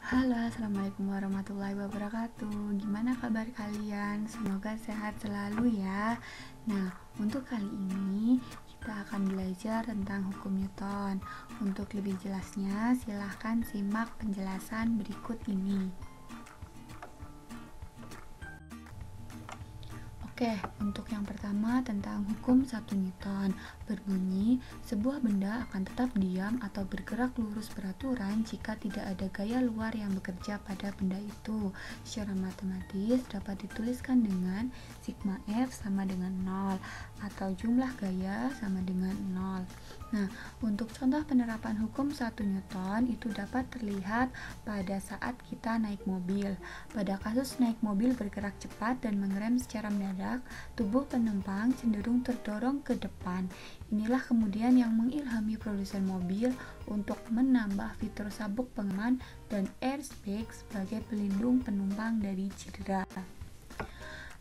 Halo, assalamualaikum warahmatullahi wabarakatuh. Gimana kabar kalian? Semoga sehat selalu ya. Nah, untuk kali ini kita akan belajar tentang hukum Newton. Untuk lebih jelasnya, silahkan simak penjelasan berikut ini. Oke, untuk yang pertama tentang hukum 1 Newton berbunyi, sebuah benda akan tetap diam atau bergerak lurus beraturan jika tidak ada gaya luar yang bekerja pada benda itu. Secara matematis dapat dituliskan dengan sigma F sama dengan 0 atau jumlah gaya sama dengan 0. Nah, untuk contoh penerapan hukum 1 Newton itu dapat terlihat pada saat kita naik mobil. Pada kasus naik mobil bergerak cepat dan mengerem secara mendadak, tubuh penumpang cenderung terdorong ke depan. Inilah kemudian yang mengilhami produsen mobil untuk menambah fitur sabuk pengaman dan airbag sebagai pelindung penumpang dari cedera.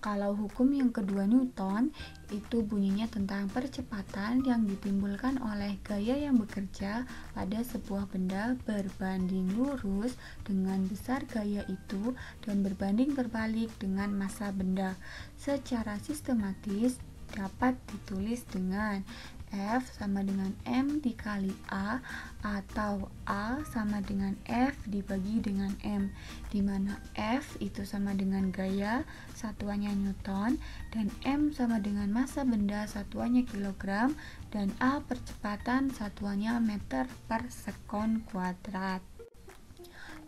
Kalau hukum yang kedua Newton, itu bunyinya tentang percepatan yang ditimbulkan oleh gaya yang bekerja pada sebuah benda berbanding lurus dengan besar gaya itu dan berbanding terbalik dengan massa benda. Secara sistematis dapat ditulis dengan F sama dengan M dikali A atau A sama dengan F dibagi dengan M, di mana F itu sama dengan gaya, satuannya Newton, dan M sama dengan massa benda, satuannya kilogram, dan A percepatan, satuannya meter per sekon kuadrat.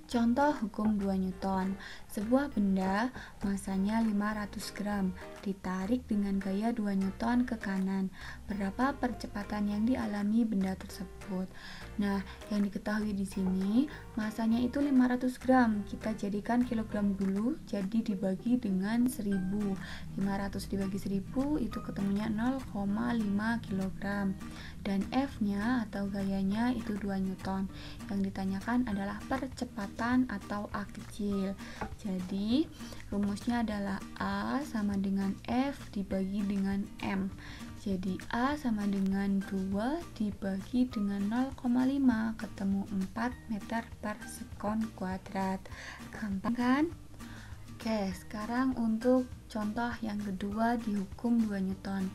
Contoh hukum 2 Newton, sebuah benda masanya 500 gram ditarik dengan gaya 2 Newton ke kanan. Berapa percepatan yang dialami benda tersebut? Nah, yang diketahui di sini masanya itu 500 gram. Kita jadikan kilogram dulu, jadi dibagi dengan 1000. 500 dibagi 1000 itu ketemunya 0,5 kilogram. Dan F-nya atau gayanya itu 2 Newton. Yang ditanyakan adalah percepatan atau A kecil. Jadi, rumusnya adalah A sama dengan F dibagi dengan M. Jadi, A sama dengan 2 dibagi dengan 0,5, ketemu 4 meter per sekon kuadrat. Gampang kan? Oke, sekarang untuk contoh yang kedua di hukum 2 Newton.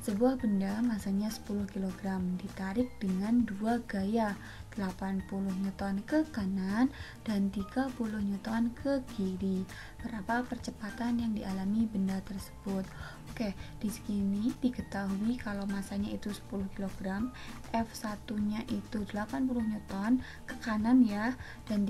Sebuah benda masanya 10 kg ditarik dengan dua gaya, 80 Newton ke kanan dan 30 Newton ke kiri. Berapa percepatan yang dialami benda tersebut? Oke, di sini diketahui kalau masanya itu 10 kg, F1-nya itu 80 Newton ke kanan ya, dan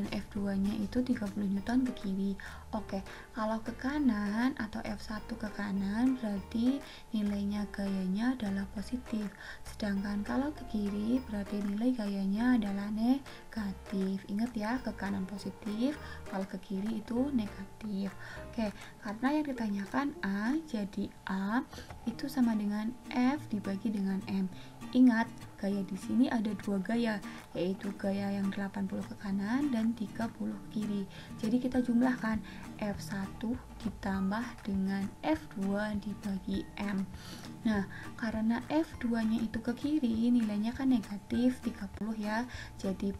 F2-nya itu 30 Newton ke kiri. Oke, kalau ke kanan atau F1 ke kanan berarti nilainya gayanya adalah positif. Sedangkan kalau ke kiri berarti nilai gayanya adalah negatif. Ingat ya, ke kanan positif, kalau ke kiri itu negatif. Oke, karena yang ditanyakan A, jadi A itu sama dengan F dibagi dengan M. Ingat, gaya di sini ada dua gaya, yaitu gaya yang 80 ke kanan dan 30 ke kiri. Jadi kita jumlahkan F1 ditambah dengan F2 dibagi M. Nah, karena F2-nya itu ke kiri, nilainya kan negatif 30 ya. Jadi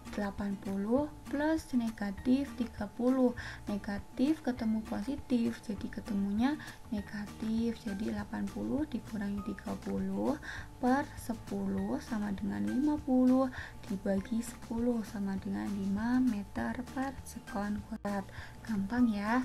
80 plus negatif 30, negatif ketemu positif, jadi ketemunya negatif. Jadi 80 dikurangi 30 per 10 sama dengan 50 dibagi 10 sama dengan 5 meter per sekon kuadrat. Gampang ya.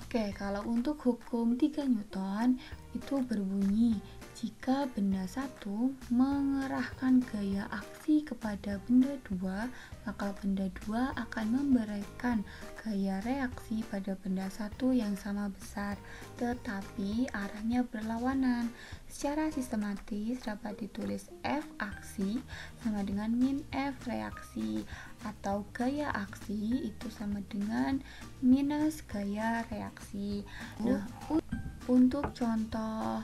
Oke, kalau untuk hukum 3 Newton itu berbunyi, jika benda satu mengerahkan gaya aksi kepada benda dua, maka benda dua akan memberikan gaya reaksi pada benda satu yang sama besar, tetapi arahnya berlawanan. Secara sistematis dapat ditulis F aksi sama dengan min F reaksi, atau gaya aksi itu sama dengan minus gaya reaksi. Nah, untuk contoh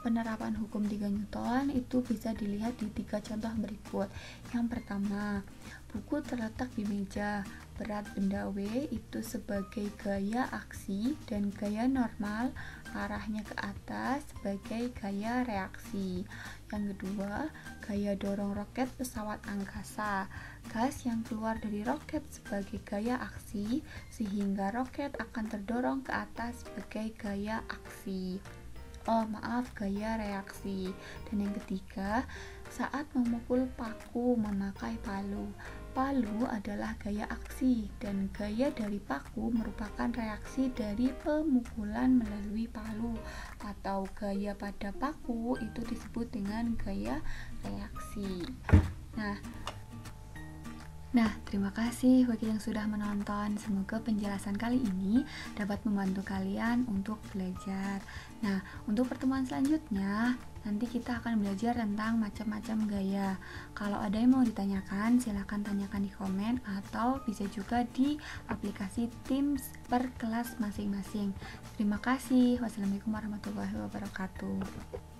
penerapan hukum 3 Newton itu bisa dilihat di 3 contoh berikut. Yang pertama, buku terletak di meja, berat benda W itu sebagai gaya aksi dan gaya normal arahnya ke atas sebagai gaya reaksi. Yang kedua, gaya dorong roket pesawat angkasa. Gas yang keluar dari roket sebagai gaya aksi, sehingga roket akan terdorong ke atas sebagai gaya aksi. Gaya reaksi. Dan yang ketiga, saat memukul paku memakai palu. Palu adalah gaya aksi dan gaya dari paku merupakan reaksi dari pemukulan melalui palu, atau gaya pada paku itu disebut dengan gaya reaksi. Nah, terima kasih bagi yang sudah menonton. Semoga penjelasan kali ini dapat membantu kalian untuk belajar. Nah, untuk pertemuan selanjutnya, nanti kita akan belajar tentang macam-macam gaya. Kalau ada yang mau ditanyakan, silahkan tanyakan di komen atau bisa juga di aplikasi Teams per kelas masing-masing. Terima kasih. Wassalamualaikum warahmatullahi wabarakatuh.